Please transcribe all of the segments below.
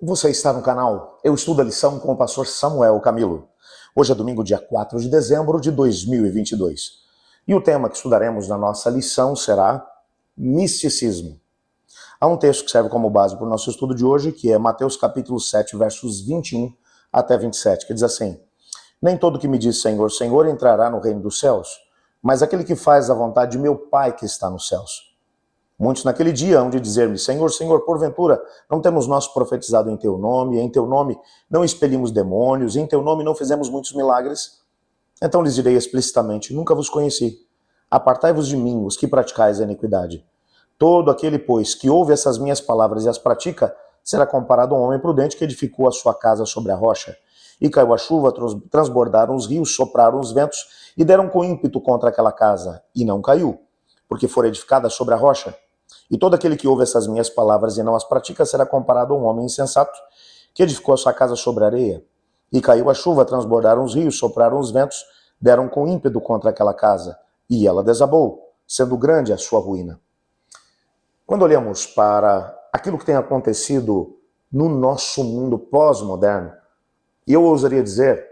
Você está no canal Eu Estudo a Lição com o pastor Samuel Camilo. Hoje é domingo, dia 4 de dezembro de 2022. E o tema que estudaremos na nossa lição será misticismo. Há um texto que serve como base para o nosso estudo de hoje, que é Mateus capítulo 7, versos 21 até 27, que diz assim: Nem todo que me diz Senhor, Senhor entrará no reino dos céus, mas aquele que faz a vontade de meu Pai que está nos céus. Muitos naquele dia hão de dizer-me, Senhor, Senhor, porventura, não temos nós profetizado em Teu nome, em Teu nome não expelimos demônios, em Teu nome não fizemos muitos milagres? Então lhes direi explicitamente, nunca vos conheci. Apartai-vos de mim, os que praticais a iniquidade. Todo aquele, pois, que ouve essas minhas palavras e as pratica, será comparado a um homem prudente que edificou a sua casa sobre a rocha. E caiu a chuva, transbordaram os rios, sopraram os ventos e deram com ímpeto contra aquela casa. E não caiu, porque fora edificada sobre a rocha. E todo aquele que ouve essas minhas palavras e não as pratica será comparado a um homem insensato que edificou a sua casa sobre a areia. E caiu a chuva, transbordaram os rios, sopraram os ventos, deram com ímpeto contra aquela casa. E ela desabou, sendo grande a sua ruína. Quando olhamos para aquilo que tem acontecido no nosso mundo pós-moderno, e eu ousaria dizer,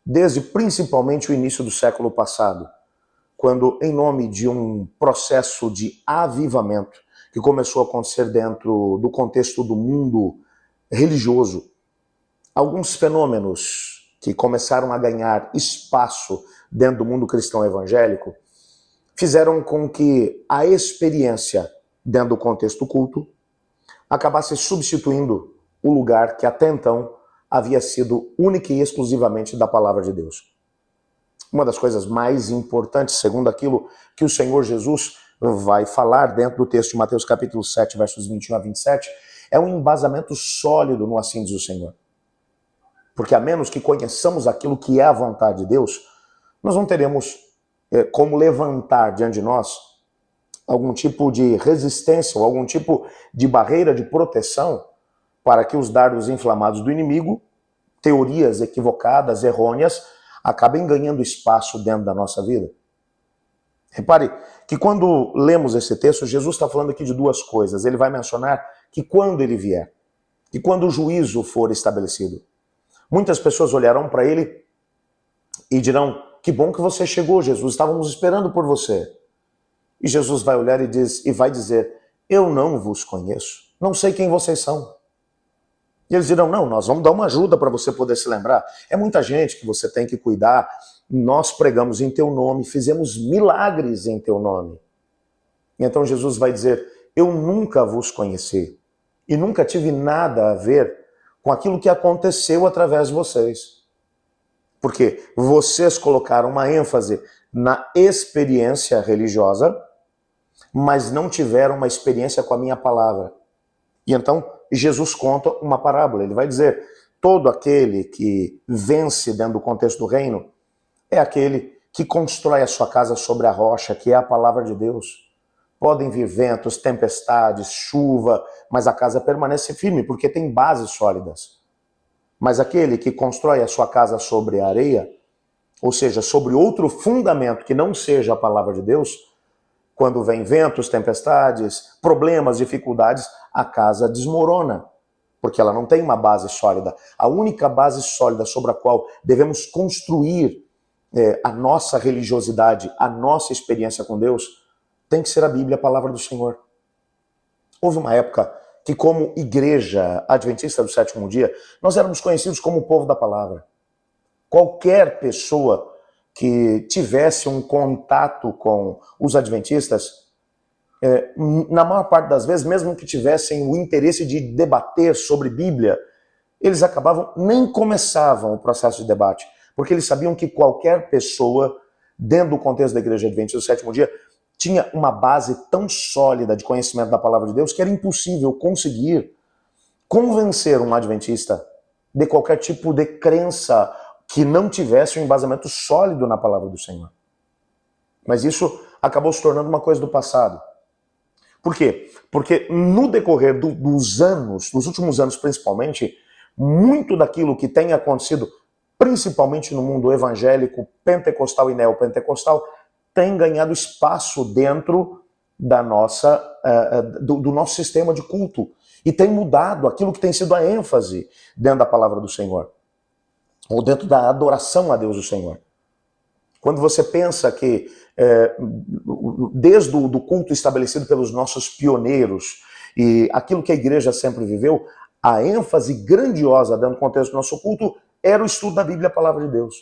desde principalmente o início do século passado, quando, em nome de um processo de avivamento que começou a acontecer dentro do contexto do mundo religioso, alguns fenômenos que começaram a ganhar espaço dentro do mundo cristão evangélico fizeram com que a experiência dentro do contexto culto acabasse substituindo o lugar que até então havia sido única e exclusivamente da palavra de Deus. Uma das coisas mais importantes, segundo aquilo que o Senhor Jesus vai falar dentro do texto de Mateus capítulo 7, versos 21 a 27, é um embasamento sólido no assim diz o Senhor. Porque a menos que conheçamos aquilo que é a vontade de Deus, nós não teremos como levantar diante de nós algum tipo de resistência ou algum tipo de barreira de proteção para que os dardos inflamados do inimigo, teorias equivocadas, errôneas, acabem ganhando espaço dentro da nossa vida. Repare que quando lemos esse texto, Jesus está falando aqui de duas coisas. Ele vai mencionar que quando ele vier, que quando o juízo for estabelecido, muitas pessoas olharão para ele e dirão, que bom que você chegou, Jesus, estávamos esperando por você. E Jesus vai olhar e vai dizer, eu não vos conheço, não sei quem vocês são. E eles dirão, não, nós vamos dar uma ajuda para você poder se lembrar. É muita gente que você tem que cuidar. Nós pregamos em teu nome, fizemos milagres em teu nome. E então Jesus vai dizer, eu nunca vos conheci e nunca tive nada a ver com aquilo que aconteceu através de vocês. Porque vocês colocaram uma ênfase na experiência religiosa, mas não tiveram uma experiência com a minha palavra. E então Jesus conta uma parábola, ele vai dizer, todo aquele que vence dentro do contexto do reino é aquele que constrói a sua casa sobre a rocha, que é a palavra de Deus. Podem vir ventos, tempestades, chuva, mas a casa permanece firme, porque tem bases sólidas. Mas aquele que constrói a sua casa sobre a areia, ou seja, sobre outro fundamento que não seja a palavra de Deus, quando vem ventos, tempestades, problemas, dificuldades, a casa desmorona, porque ela não tem uma base sólida. A única base sólida sobre a qual devemos construir a nossa religiosidade, a nossa experiência com Deus, tem que ser a Bíblia, a palavra do Senhor. Houve uma época que, como igreja adventista do sétimo dia, nós éramos conhecidos como o povo da palavra. Qualquer pessoa que tivesse um contato com os adventistas, na maior parte das vezes, mesmo que tivessem o interesse de debater sobre Bíblia, eles nem começavam o processo de debate, porque eles sabiam que qualquer pessoa, dentro do contexto da igreja adventista do sétimo dia, tinha uma base tão sólida de conhecimento da palavra de Deus que era impossível conseguir convencer um adventista de qualquer tipo de crença que não tivesse um embasamento sólido na palavra do Senhor. Mas isso acabou se tornando uma coisa do passado. Por quê? Porque no decorrer dos anos, nos últimos anos principalmente, muito daquilo que tem acontecido, principalmente no mundo evangélico, pentecostal e neopentecostal, tem ganhado espaço dentro da do nosso sistema de culto. E tem mudado aquilo que tem sido a ênfase dentro da palavra do Senhor, ou dentro da adoração a Deus do Senhor. Quando você pensa que, desde o culto estabelecido pelos nossos pioneiros, e aquilo que a igreja sempre viveu, a ênfase grandiosa dentro do contexto do nosso culto era o estudo da Bíblia, a palavra de Deus.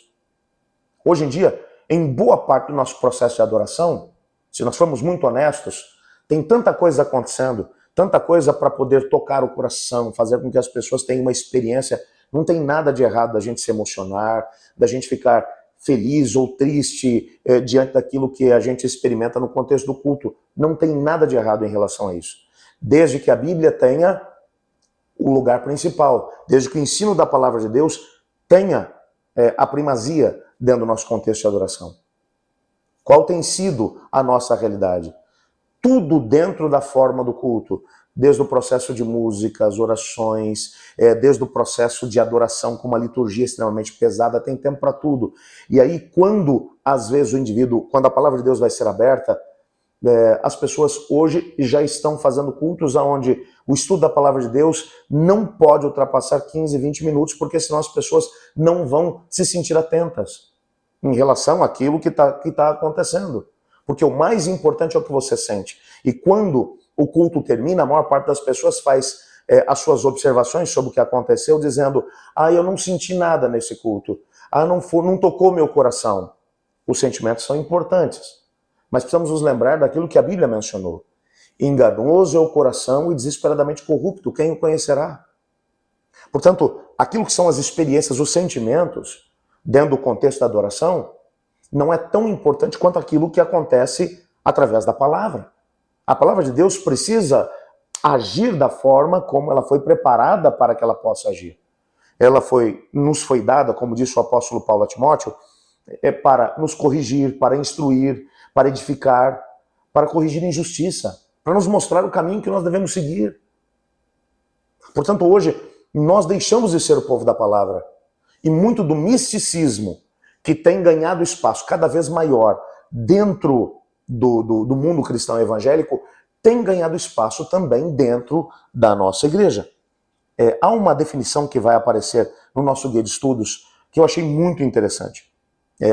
Hoje em dia, em boa parte do nosso processo de adoração, se nós formos muito honestos, tem tanta coisa acontecendo, tanta coisa para poder tocar o coração, fazer com que as pessoas tenham uma experiência. Não tem nada de errado da gente se emocionar, da gente ficar feliz ou triste diante daquilo que a gente experimenta no contexto do culto. Não tem nada de errado em relação a isso. Desde que a Bíblia tenha o lugar principal, desde que o ensino da palavra de Deus tenha a primazia dentro do nosso contexto de adoração. Qual tem sido a nossa realidade? Tudo dentro da forma do culto, desde o processo de música, as orações, desde o processo de adoração com uma liturgia extremamente pesada, tem tempo para tudo. E aí, quando, às vezes, o indivíduo, quando a palavra de Deus vai ser aberta, as pessoas hoje já estão fazendo cultos onde o estudo da palavra de Deus não pode ultrapassar 15, 20 minutos, porque senão as pessoas não vão se sentir atentas em relação àquilo que tá acontecendo. Porque o mais importante é o que você sente. E quando o culto termina, a maior parte das pessoas faz as suas observações sobre o que aconteceu, dizendo: eu não senti nada nesse culto. Não tocou meu coração. Os sentimentos são importantes. Mas precisamos nos lembrar daquilo que a Bíblia mencionou. Enganoso é o coração e desesperadamente corrupto, quem o conhecerá? Portanto, aquilo que são as experiências, os sentimentos, dentro do contexto da adoração, não é tão importante quanto aquilo que acontece através da palavra. A palavra de Deus precisa agir da forma como ela foi preparada para que ela possa agir. Ela nos foi dada, como disse o apóstolo Paulo a Timóteo, para nos corrigir, para instruir, para edificar, para corrigir a injustiça, para nos mostrar o caminho que nós devemos seguir. Portanto, hoje, nós deixamos de ser o povo da palavra. E muito do misticismo que tem ganhado espaço cada vez maior dentro do mundo cristão evangélico tem ganhado espaço também dentro da nossa igreja. Há uma definição que vai aparecer no nosso guia de estudos que eu achei muito interessante.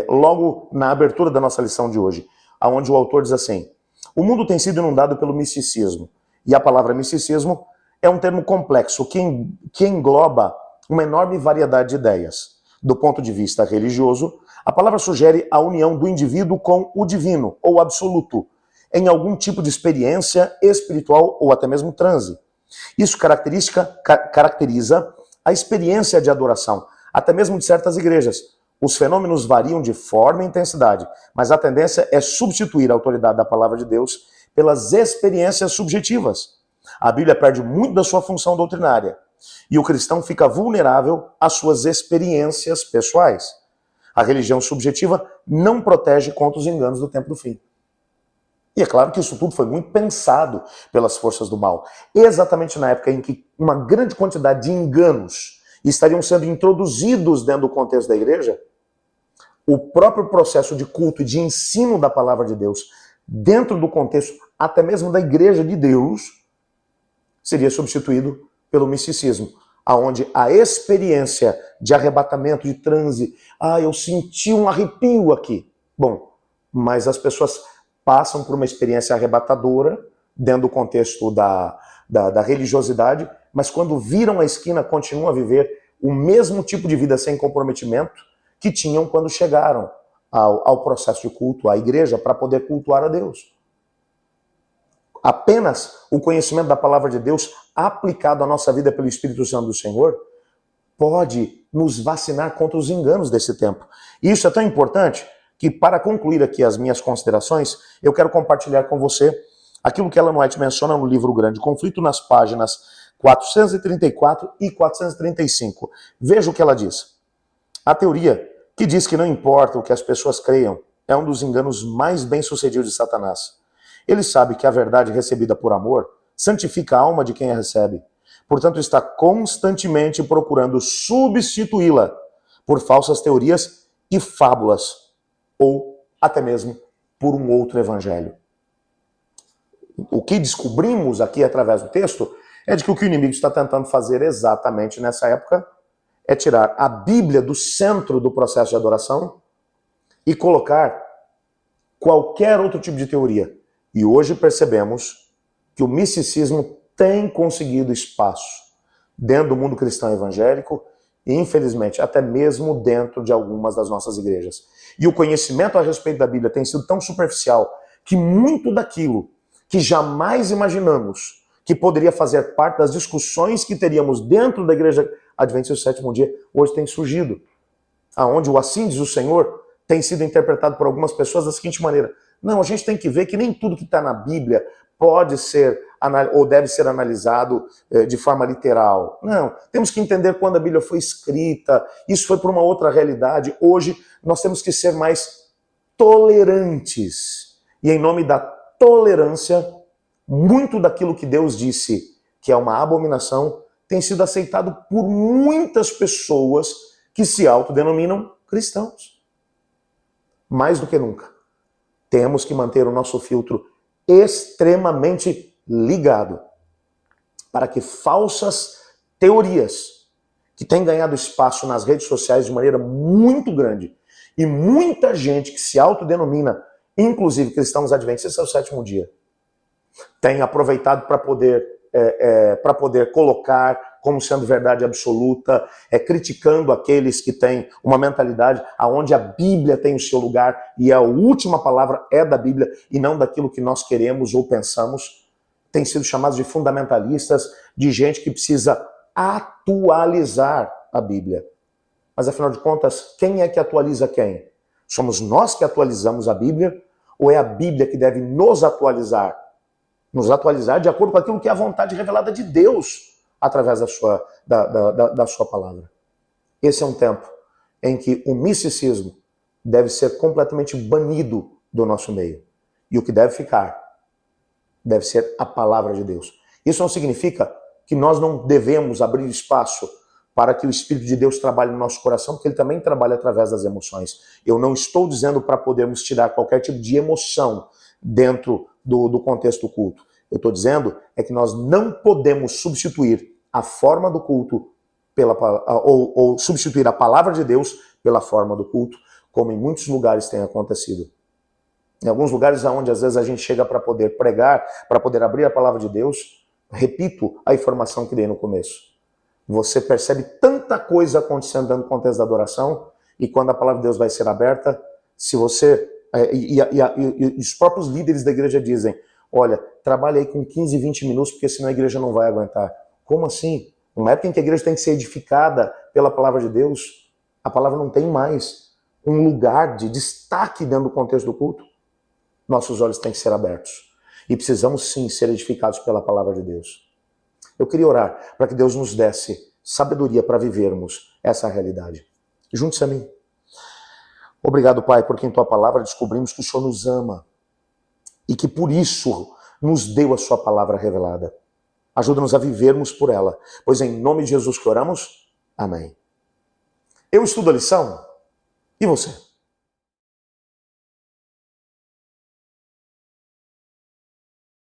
Logo na abertura da nossa lição de hoje, onde o autor diz assim: o mundo tem sido inundado pelo misticismo. E a palavra misticismo é um termo complexo que engloba uma enorme variedade de ideias. Do ponto de vista religioso, a palavra sugere a união do indivíduo com o divino, ou absoluto, em algum tipo de experiência espiritual ou até mesmo transe. Isso caracteriza a experiência de adoração, até mesmo de certas igrejas. Os fenômenos variam de forma e intensidade, mas a tendência é substituir a autoridade da palavra de Deus pelas experiências subjetivas. A Bíblia perde muito da sua função doutrinária e o cristão fica vulnerável às suas experiências pessoais. A religião subjetiva não protege contra os enganos do tempo do fim. E é claro que isso tudo foi muito pensado pelas forças do mal. Exatamente na época em que uma grande quantidade de enganos estariam sendo introduzidos dentro do contexto da igreja, o próprio processo de culto e de ensino da palavra de Deus, dentro do contexto até mesmo da igreja de Deus, seria substituído pelo misticismo, aonde a experiência de arrebatamento, de transe, eu senti um arrepio aqui. Bom, mas as pessoas passam por uma experiência arrebatadora dentro do contexto da religiosidade, mas quando viram a esquina continuam a viver o mesmo tipo de vida sem comprometimento que tinham quando chegaram ao processo de culto, à igreja, para poder cultuar a Deus. Apenas o conhecimento da palavra de Deus aplicado à nossa vida pelo Espírito Santo do Senhor pode nos vacinar contra os enganos desse tempo. E isso é tão importante que, para concluir aqui as minhas considerações, eu quero compartilhar com você aquilo que Ellen White menciona no livro Grande Conflito, nas páginas 434 e 435. Veja o que ela diz. A teoria que diz que não importa o que as pessoas creiam é um dos enganos mais bem-sucedidos de Satanás. Ele sabe que a verdade recebida por amor santifica a alma de quem a recebe. Portanto, está constantemente procurando substituí-la por falsas teorias e fábulas, ou até mesmo por um outro evangelho. O que descobrimos aqui através do texto é de que o inimigo está tentando fazer exatamente nessa época é tirar a Bíblia do centro do processo de adoração e colocar qualquer outro tipo de teoria. E hoje percebemos que o misticismo tem conseguido espaço dentro do mundo cristão evangélico e, infelizmente, até mesmo dentro de algumas das nossas igrejas. E o conhecimento a respeito da Bíblia tem sido tão superficial que muito daquilo que jamais imaginamos que poderia fazer parte das discussões que teríamos dentro da Igreja Adventista do Sétimo Dia, hoje tem surgido. Aonde o assim diz o Senhor tem sido interpretado por algumas pessoas da seguinte maneira: não, a gente tem que ver que nem tudo que está na Bíblia pode ser ou deve ser analisado de forma literal. Não, temos que entender quando a Bíblia foi escrita, isso foi por uma outra realidade. Hoje nós temos que ser mais tolerantes. E em nome da tolerância, muito daquilo que Deus disse que é uma abominação tem sido aceitado por muitas pessoas que se autodenominam cristãos. Mais do que nunca, temos que manter o nosso filtro extremamente ligado para que falsas teorias que têm ganhado espaço nas redes sociais de maneira muito grande e muita gente que se autodenomina, inclusive cristãos adventistas do sétimo dia, tem aproveitado para poder colocar como sendo verdade absoluta, criticando aqueles que têm uma mentalidade onde a Bíblia tem o seu lugar e a última palavra é da Bíblia e não daquilo que nós queremos ou pensamos. Tem sido chamados de fundamentalistas, de gente que precisa atualizar a Bíblia. Mas afinal de contas, quem é que atualiza quem? Somos nós que atualizamos a Bíblia ou é a Bíblia que deve nos atualizar? Nos atualizar de acordo com aquilo que é a vontade revelada de Deus através da sua palavra. Esse é um tempo em que o misticismo deve ser completamente banido do nosso meio. E o que deve ficar deve ser a palavra de Deus. Isso não significa que nós não devemos abrir espaço para que o Espírito de Deus trabalhe no nosso coração, porque ele também trabalha através das emoções. Eu não estou dizendo para podermos tirar qualquer tipo de emoção dentro do contexto do culto. Eu estou dizendo que nós não podemos substituir a forma do culto ou substituir a palavra de Deus pela forma do culto, como em muitos lugares tem acontecido. Em alguns lugares onde às vezes a gente chega para poder pregar, para poder abrir a palavra de Deus, repito a informação que dei no começo. Você percebe tanta coisa acontecendo dentro do contexto da adoração, e quando a palavra de Deus vai ser aberta, se você... E os próprios líderes da igreja dizem: olha, trabalhe aí com 15, 20 minutos, porque senão a igreja não vai aguentar. Como assim? Numa época em que a igreja tem que ser edificada pela palavra de Deus, a palavra não tem mais um lugar de destaque dentro do contexto do culto. Nossos olhos têm que ser abertos. E precisamos sim ser edificados pela palavra de Deus. Eu queria orar para que Deus nos desse sabedoria para vivermos essa realidade. Junte-se a mim. Obrigado, Pai, porque em Tua palavra descobrimos que o Senhor nos ama e que por isso nos deu a Sua palavra revelada. Ajuda-nos a vivermos por ela, pois em nome de Jesus que oramos. Amém. Eu estudo a lição e você?